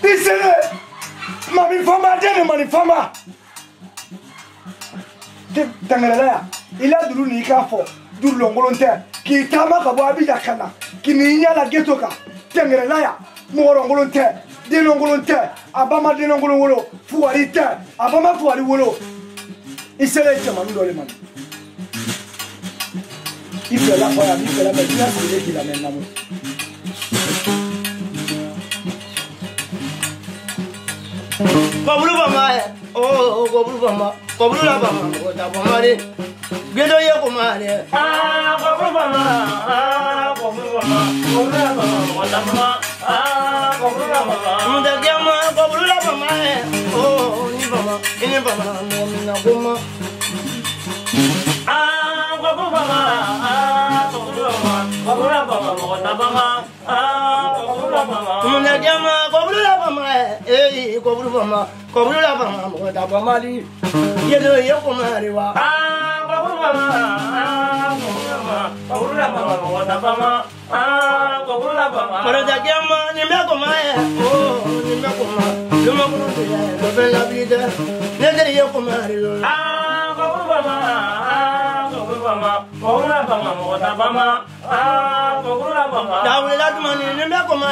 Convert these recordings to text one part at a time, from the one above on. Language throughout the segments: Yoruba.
Isele. Mami fama dene mani fama. Tangalaya. Il a du nikafo. Du longolonte. Qui tama kabo abija kana. Qui ninya la getoka. Tangalaya. Morongolonte. Denongolonte. Abama denongololo. Fuarite. Abama fuari wolo. Isele chama ndole man. Il fait la foire, il fait la médecine, c'est lui qui l'amène là. Kobulu bama oh kobulu bama kobulu la bama ko ta bama de gedo ye ko mare kobulu bama kobulu la bama ko ta bama kobulu la bama munda gema kobulu la bama oh ni bama ni na goma kobulu bama kobulu la bama ko ta bama kobulu la bama munda gema kobulu la bama eh kobulu la bama ko ta bama di yedo ye ko mare wa kobulu bama kobulu la bama ko ta bama kobulu la bama mara da gema ni me ko ma oh ni me ko ma lo ma ko do be la vida ne de ye ko mare lo kobulu bama kobulu la bama ko ta bama kobulu la bama da we la tuma ni me ko ma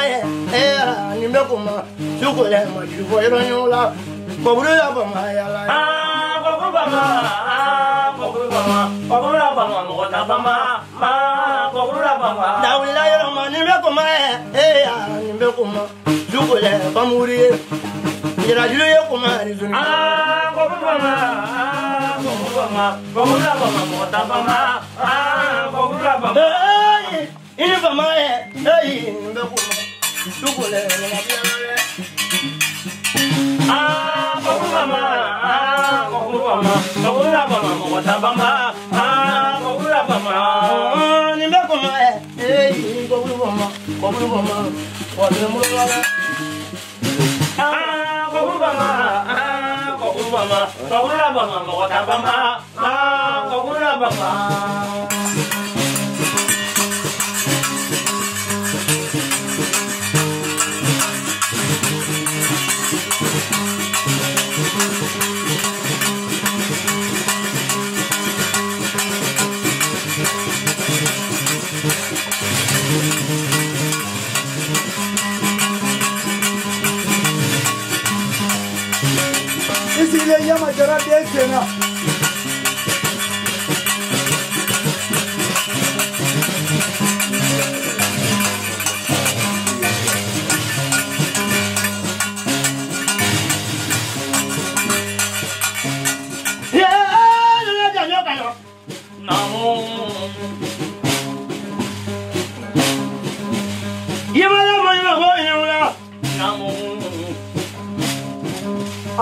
ni me ko ma suko le ma di ko ero nyola kobulu la bama ya la kobulu bama kobulu la bama ko ta bama kobulu la bama da we la ero ma ni me ko ma ni me ko ma suko le ba muri ira julu ye ko ma ri zuni kobulu bama kobulu la bama ko ta bama kobulu la bama ini bama ni me ko ma suko le la bi ale kobulu bama kobulu la bama ko ta bama kobulu la bama ni me ko ma kobulu bama ko le mu la kobulu bama kobulu la bama ko ta bama kobulu la bama Isile yama jara de sena.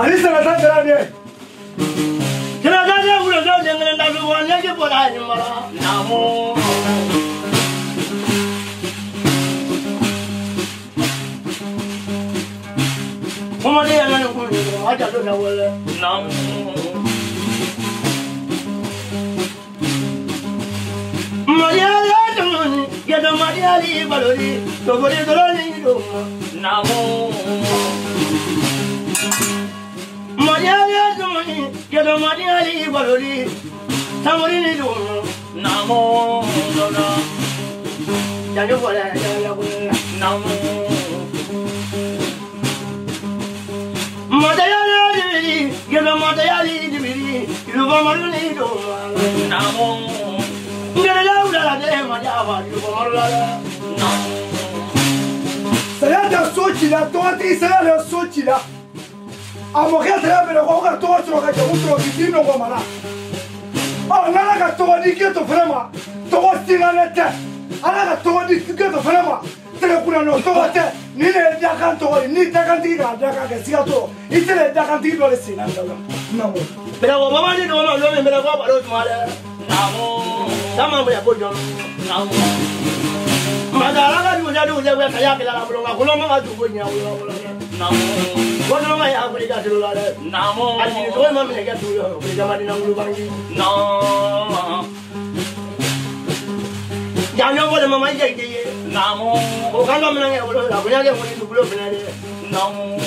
Alisa na tandera de. Kena dada ulo do dengan nabi wan lagi bola ni mara. Namo. Mama dia yang nak kuni, ada tu nak wala. Namo. Maria la temani, ya do Maria li balori, do bori dolani do. Namo. Maria Yadumani, Yadamani Ali Balori, Tamarini Dum, Namo, Dona, Yadola, Namo, Matayali, Yadamatayali, Lubamaruni Dum, Namo, Yadala, Madava, Lubamarla, Namo. Saya dah sochi lah, tuan ti saya dah sochi lah. Amoka treba na kwa toa toa ka utro kitino kwa mara. Oh nana ka toa ni keto frema. Toa stinga nete. Ana ka toa ni keto frema. Tere kuna no toa te. Ni le da kan toa ni da kan tiga da ka sia to. Itele da kan tiga le sina ndala. Namo. Mera wa mama ni do ma lo mera kwa baro mala. Namo. Sama ya bojo. Namo. Madara ka du ja wa kaya kila la bulo ma kulo ma du go nya wa. Namo. Kono ma ya beli ka dulu la. Namo. Ani do ma me ka dulu. Beli ka mari na ngulu bangi. No. Jangan boleh mama jadi. Namo. Bukan lo menang ya boleh. Aku nyari boleh dulu benar. Namu.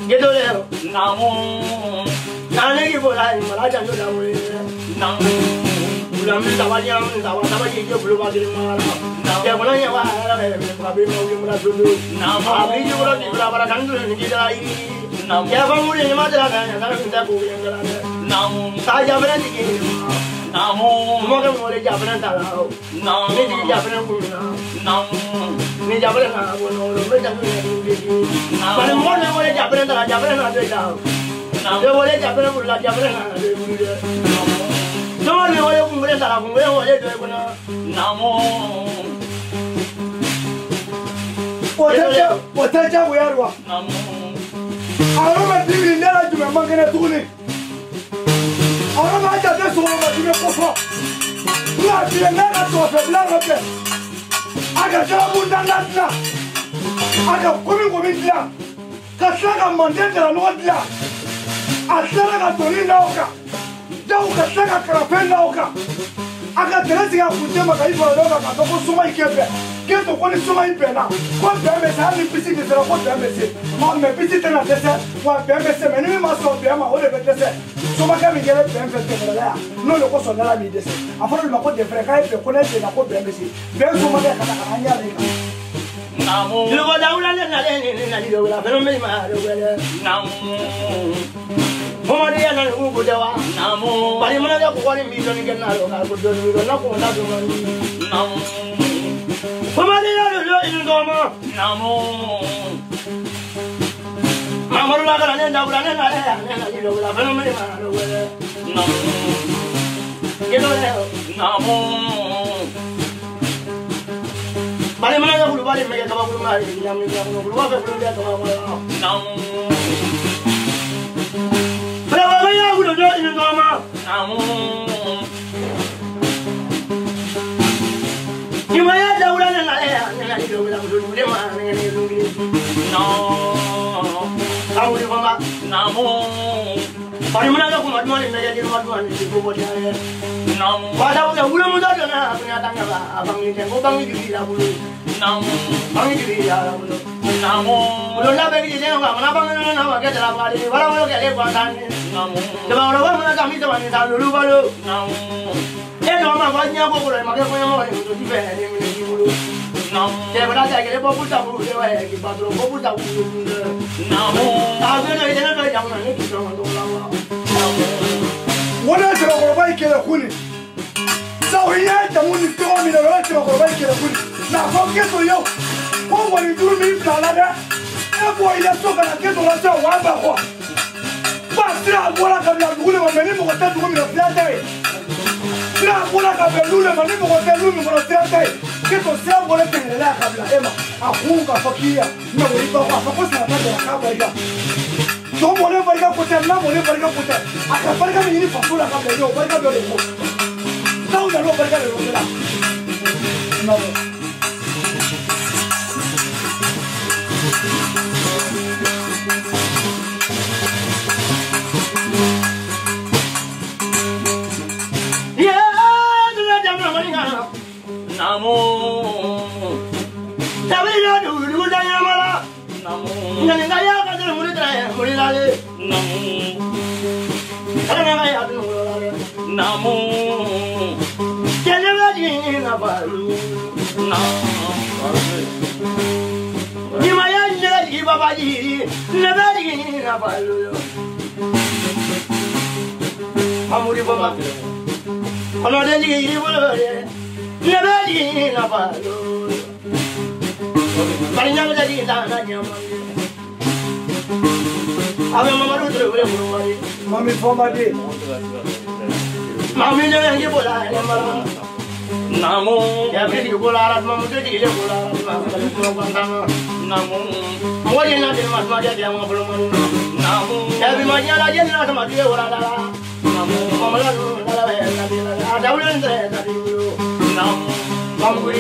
Get over there. Namu. Nani give a line, but I don't know. Namu. Ulam Tawayam, Tawataji, Blue Body. Now, they will only have probably no to do. Now, I'll be you will give our country. Now, Yavamuri, mother, and I don't know. Now, Sajabrandi. Now, Morgan will Japan. Now, maybe Japan. Now, Nijabrana will make a now, but more than what Japan, Japan, now, they will Japan will like Japan. No one will let that happen. Where will they do it now? What I tell you, I don't want to be in there to my mother to me. I don't like that. That's all about you. You are the never to a blood of them. I got Jabu Danatna. I got Kumikovilla. Kasaka Mandela Nodla. I said I got Toninoka. Dauka saka karapenda oka akaterezi ya kutema kaifa loka katoko suma ikepe keto kwani suma ipena kwa bembe sali pisi de zero kwa bembe se ma me pisi tena dese kwa bembe se meni ma so bema ole betese suma kama ngere bembe te la no lo ko so na mi dese aforo lo ko de freka ipe ko na de na ko bembe se bembe suma de kana anya le namo lo ko daula le na le na lo la pero me ma lo wele namo Momadi ya na nguvu dewa namo bali mana ya kukwani milioni ngena lo ka kudo lo na ko na do namo Momadi ya lo ingoma namo Mamaru la kana nenda ulane na le lo la pero me ma lo wele namo Kedo le namo bali mana ya kulu bali me ya kaba kulu mari ya me ya kulu wa kulu ya kaba namo Brava, uno do in Goma. You may have the one and I do no. How will you come back? Namo. But I'm not going to money, maybe not one to go what I am. No, but I was a woman that I can go back to the Namo. Namo. Don't have any idea. I'm not going to get a body. What I will get it one time. The woman comes to one is a Lulu. Then I'm going to go and make a morning to defend him. No, they will not take a bubble double, but a bubble double. No, I'm going to get a young man. What else are we making a queen? So he had the moon to me the rest of the making a queen. Now, forget to you. What will you do me, Canada? Everybody that's talking to get to us one by one. But what I can do with the name of the woman of that day. What I can do with the name of the woman of that day. Get to sell what I can have Emma. A who are for here. No, we go off. Of course, I'm not going to have don't worry about it, put them, not worry about it. I can find a minute for full of the no, but I don't know. Now the robot got no. Namo. Tabela do Dayamala. Namo. Nanaya got the Murida, Murilale. Namo. Namo. Generally, Navalu. Nimaya give a body, never in Navalu. Amuribama. Another day, never in Navalu. But I never did that. I am Mammy for my day. Mammy, you will Namo, every good out of Mamma, Namo, what is not in my mother? Namo, every man, I did not my dear. Namo, I don't know.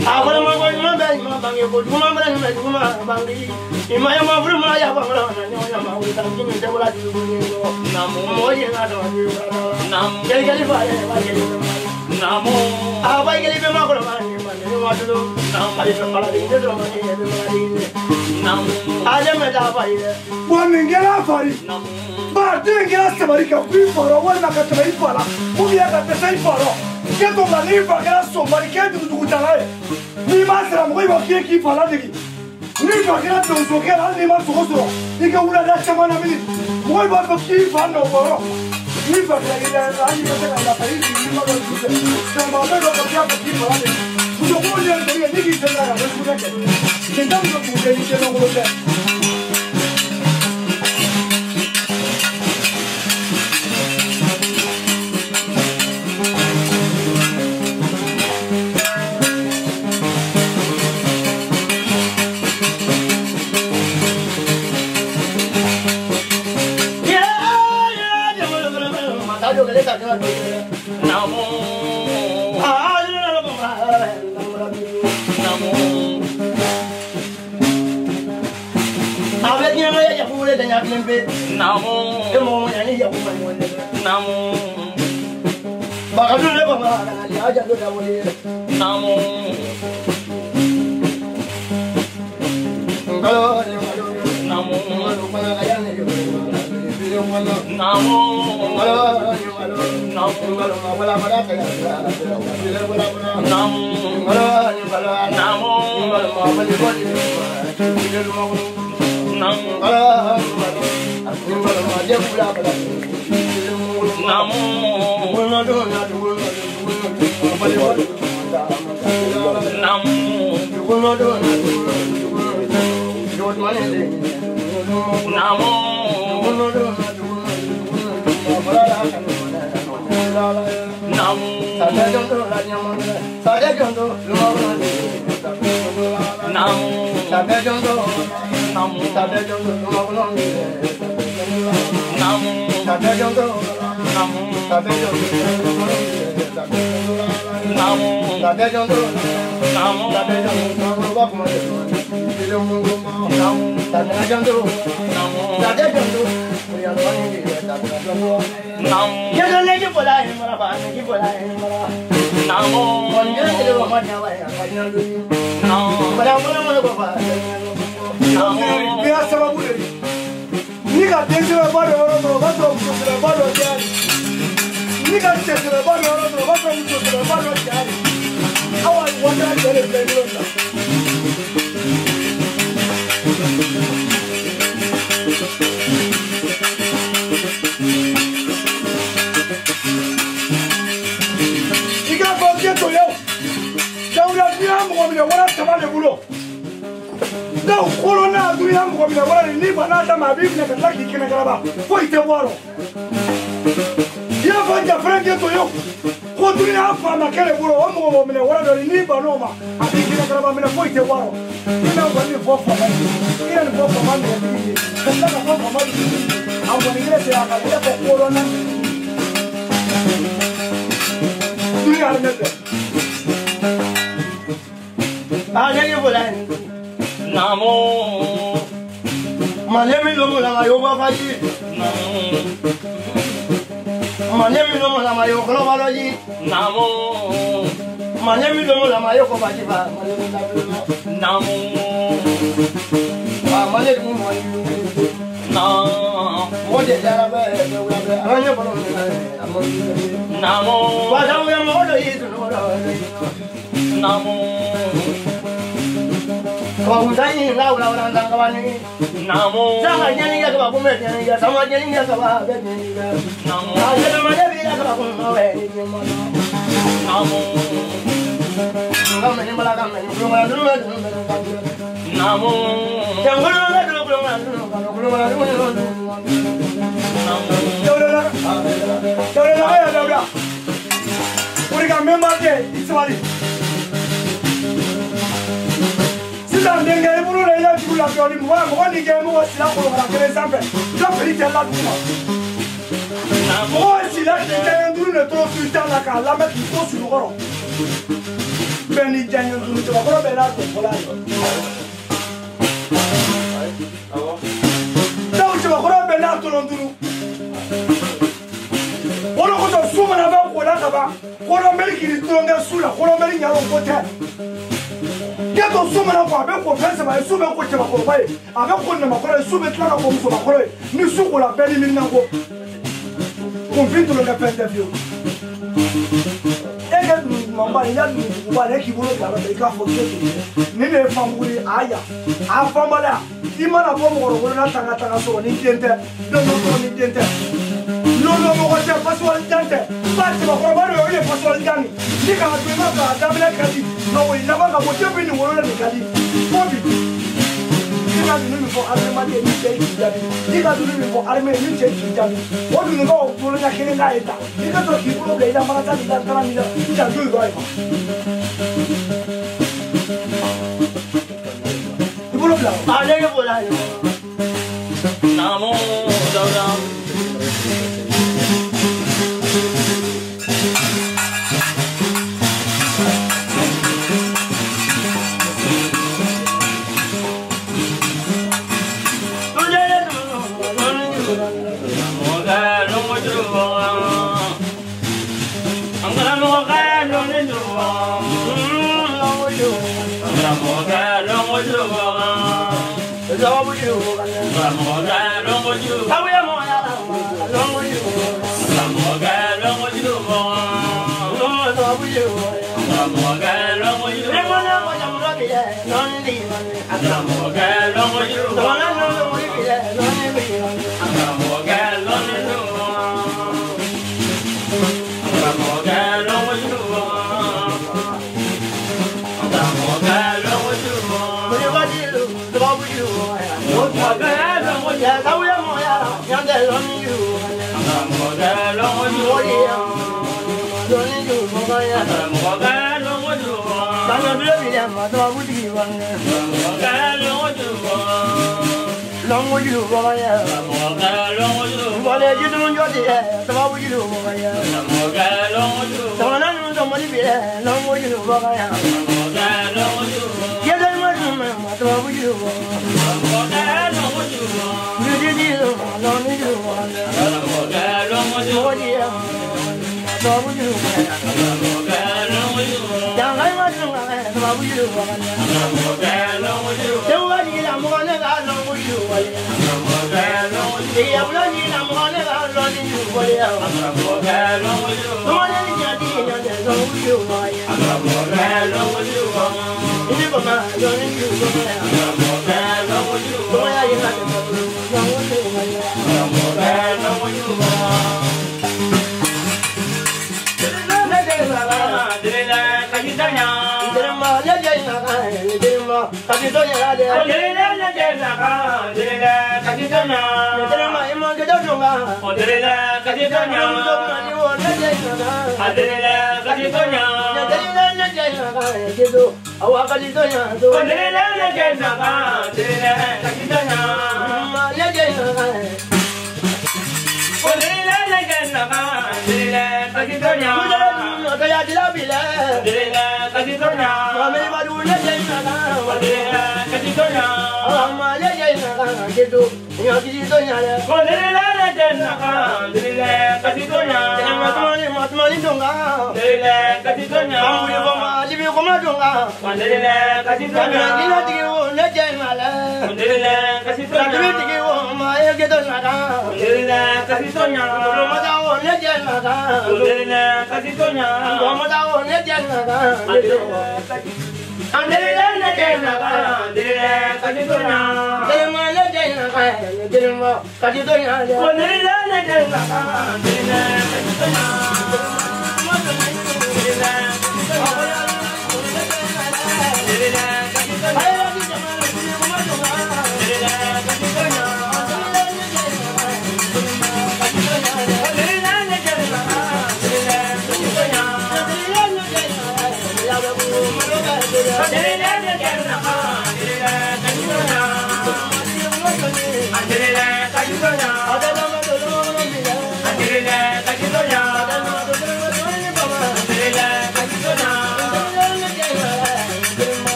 I will my bag, my bang, you put woman and make woman bangy. In my mother, my Yabama, without giving the blood you Namo, you Nam, Namo, I get it, my Wamengela fari. Ngela sabarika kuifara wala kataifa. Kuya kataifa. Keto malifa kala somali keto tukutanaye. Ni masra mwiba kieki fala digi. Ni bakira tuzokera ni masoso. Nika ula da chamana mini. Mwiba kifa no boro. Ni bakira ila ani bakira la fari ni ma do tuze. Samba bego bakira kifa la digi. Kujokuja ndio nigi tena ya kudeke. Ndio kuja ni tena ngolote. Get on so many of our people, my super coach of our way. I don't put them a super clan of homes of our way. New super are very minimal. Convinto non è per più. E che mamma ya mi guarda che vuole che la foto ne ne famuri aya a famala di mala bomo ko na tanga so ni tente non ni tente no mo ko se passo al tente passa ko ba ro ye passo al tani ni ka tu ma ka da bla ka di no wi na ba ka mo te bi ni wo na ni ka di mo bi Diga dulu mi fo arme ma ni che ci jabi diga dulu mi fo arme ni che ci jabi o dulu no bolo na kene na eta diga to ki pro le da mara ta di da kana mi da ja du go ai ma bolo bla ale ke bola namo dawram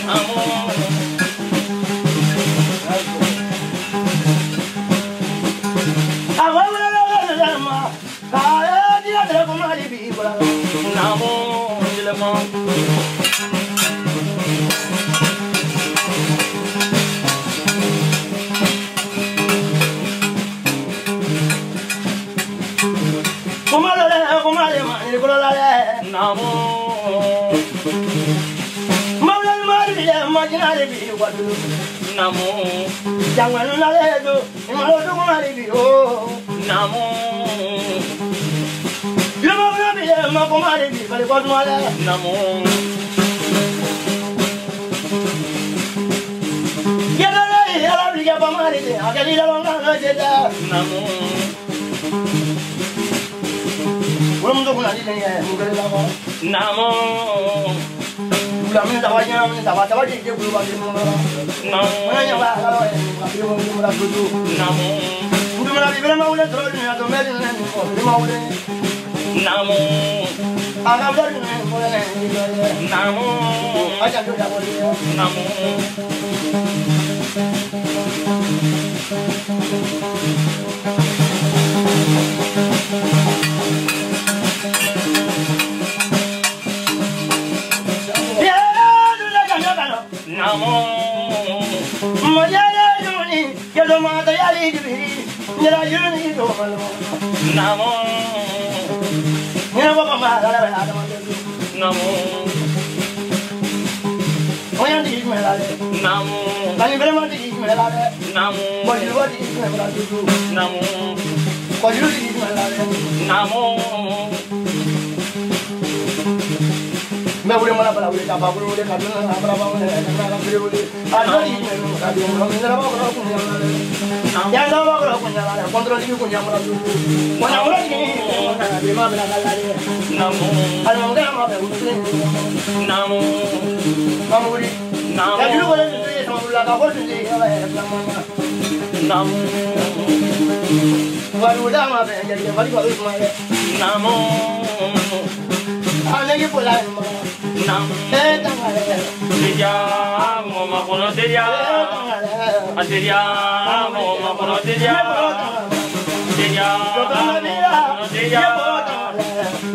Amo Namo, jangan laledo, malu tu mari bio. Namo, lama lama dia mahu mari bio, kalau kau malah. Namo, ya lah, ya lah, dia pamari dia, agak dia orang nak jadi. Namo, belum tu pun ada ni, mungkin lama. Namo. Kami tak banyak, tak banyak dia belum ada mana. Mana yang lah, kalau belum ada dulu. Namo, belum ada bila mau dah terus ni, atau macam ni, belum mau dah. Namo, agak dah ni, boleh ni. Namo, aja tu dah boleh. Namo. Namo, Majaya Juni, Yellow Mata Yali, Yellow Juni, Namo, Namo, Namo, Oyan di Melade, Namo, Bani Brahma di Melade, Namo, Bajua di Melade, Namo, Bajua di Melade, Namo. मैं बुरे मना पड़ा बुरे चापा बुरे काटूँ ना अपना बाबू ने अपना बुरे बुरे आज वाली मैं काटूँ हम इंद्र बाबू को कुन्या मारे यार बाबू को कुन्या मारे पंद्रह दिन कुन्या मारा तू कुन्या मारा कि बीमा बिना कर लारे नामो आज हम क्या मारे उसे नामो मामूरी नामो यार जो बोले तो ये समझ लगा बोल तुझे ये वाला है नामो वालू दा मारे ये वाली वाली मारे नामो आने बोला nam dia mau makono dia dia mau makono dia dia mau makono dia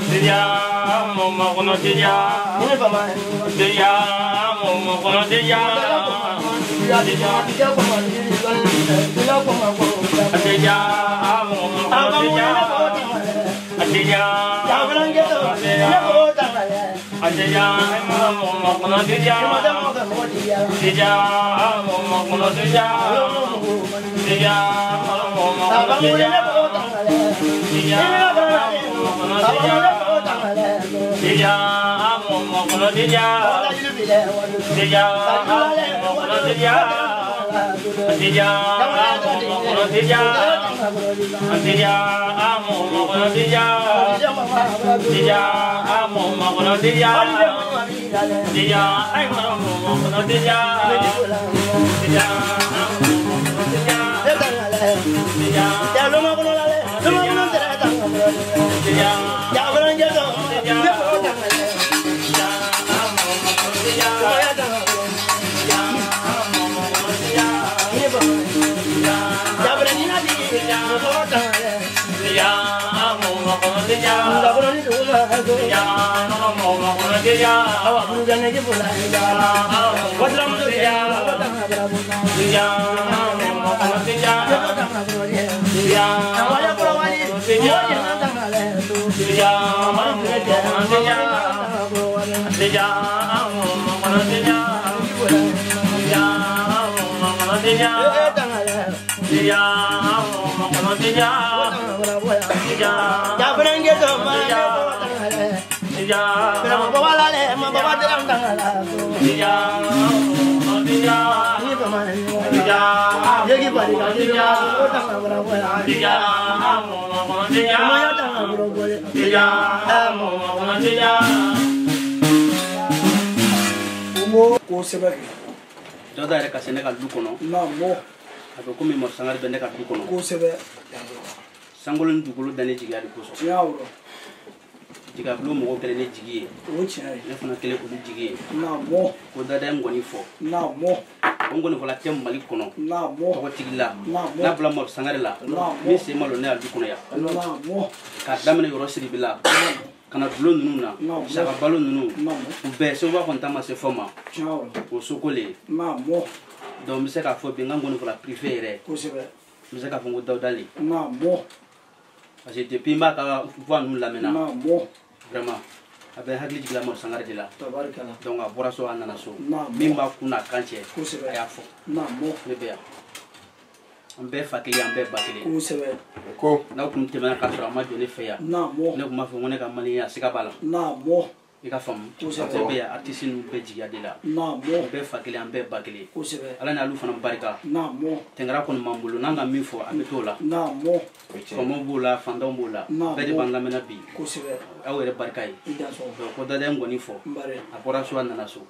dia mau makono dia Aja mau makono dia, dia mau makono dia, dia mau makono dia, dia mau makono dia, dia mau makono dia, dia mau makono dia. Dia mau dia, dia mau dia, dia mau dia, dia mau dia, Joda era kasene ka dukono na mo ato ko mi mor sangar bende ka dukono ko sebe sangolon dukolo dane jigi ari ko so yawo jiga blo mo ko ne jigi o china ne fana kele ko jigi na mo ko dada ngoni fo na mo ngoni fo la tem mali kono na mo ko tigila na bla mor sangar la mi se malo ne al dukono ya na mo ka damene yoro siri bila kana dulo nunu na saka balo nunu be so ba konta ma se foma o sokole mo donc mi se ka fo bi ngangoni pour la privé re ko sebe mi se ka fo ngo dali mo parce que depuis ma ka voir nous la mena mo vraiment abe hagli jigla mo sangare dila tabarkala donc a bora so anana so mimba kuna kanche ya fo mo bebe ya ambe fakili ambe bakili ko sebe ko na kun temana ka so ma joni fe ya mo ne kuma fo ngone ka mali ya sika bala mo ika fam bebe ya artiste nu be jiga dila mo be fakili ambe bakili ko sebe ala na lu fana barika mo tengara kon mambulo nanga mi fo abetola mo komo bula fandom bula be de banga mena bi ko sebe awere barika yi ko dade ngoni fo apora so anana so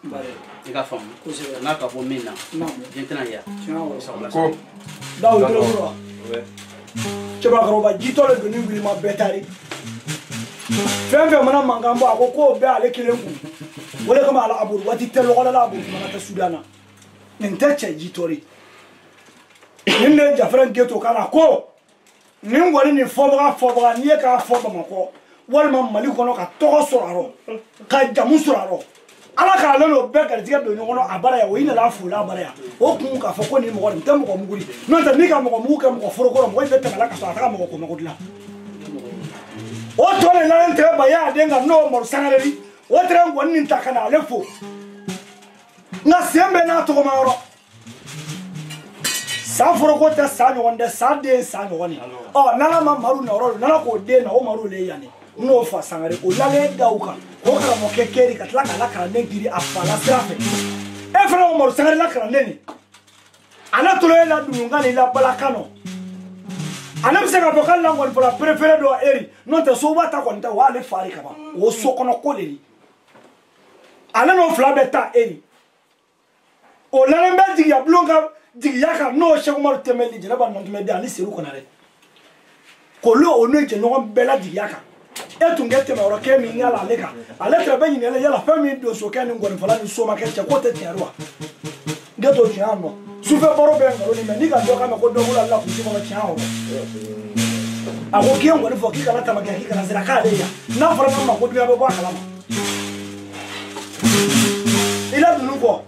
ika fam na ka bo mina jentena ya ko daw dro bro cheba karoba jitole gni nguli ma betari fembe mana mangambo akoko be ale kilengu wala kama ala abur wati telo wala la abur mana ta sudana ninteche jitori ninde jafran geto kana ko nin wali ni foba ni ka foba mako wal ma mali kono ka to soraro ka jamu soraro ala ka lelo be ka diga do nyono abara ya wina la fu la abara ya o kun ka fo ko ni mo ni tamko muguri non ta ni ka mo mu ka mo foro ko mo be ta kala ka so ata mo ko mo dila o to le la entre ba ya denga no mo sangareri o tre ngoni ntakana lefo na sembe na to ma ro sa foro ko ta sa no wonde sa de sa no woni o nana ma maru na ro nana ko de na o maru le yani no fa sangare o la le dauka ko kala mo kekeri ka tla kala kala ne giri afala strafe e fra o maru sangare la kala ne ni ana to le la dunga ni la balakano ana bisa ka bokal la ngol pour la préféré do eri non te so bata ko nta wale fari ka ba o so kono ko le ana no fla beta eri o la mbe digi ya blonga digi ya ka no she ko maru temeli jela ba non temeli ani seru ko na re ko lo o no je no bela digi ya ka e tungete me oro ke mi ngala le ka ale tra be ni le ya la fami do so ke ni ngol fala ni so ma ke che ko te tiarwa geto chiamo su fe boro be ngalo ni me ni ga do ka me ko do la ku si ko na chiamo ako ke ngol fo ki kala tama ke ki kala sira ka le ya na fara ma ko do ya be ba kala ma ila dunu ko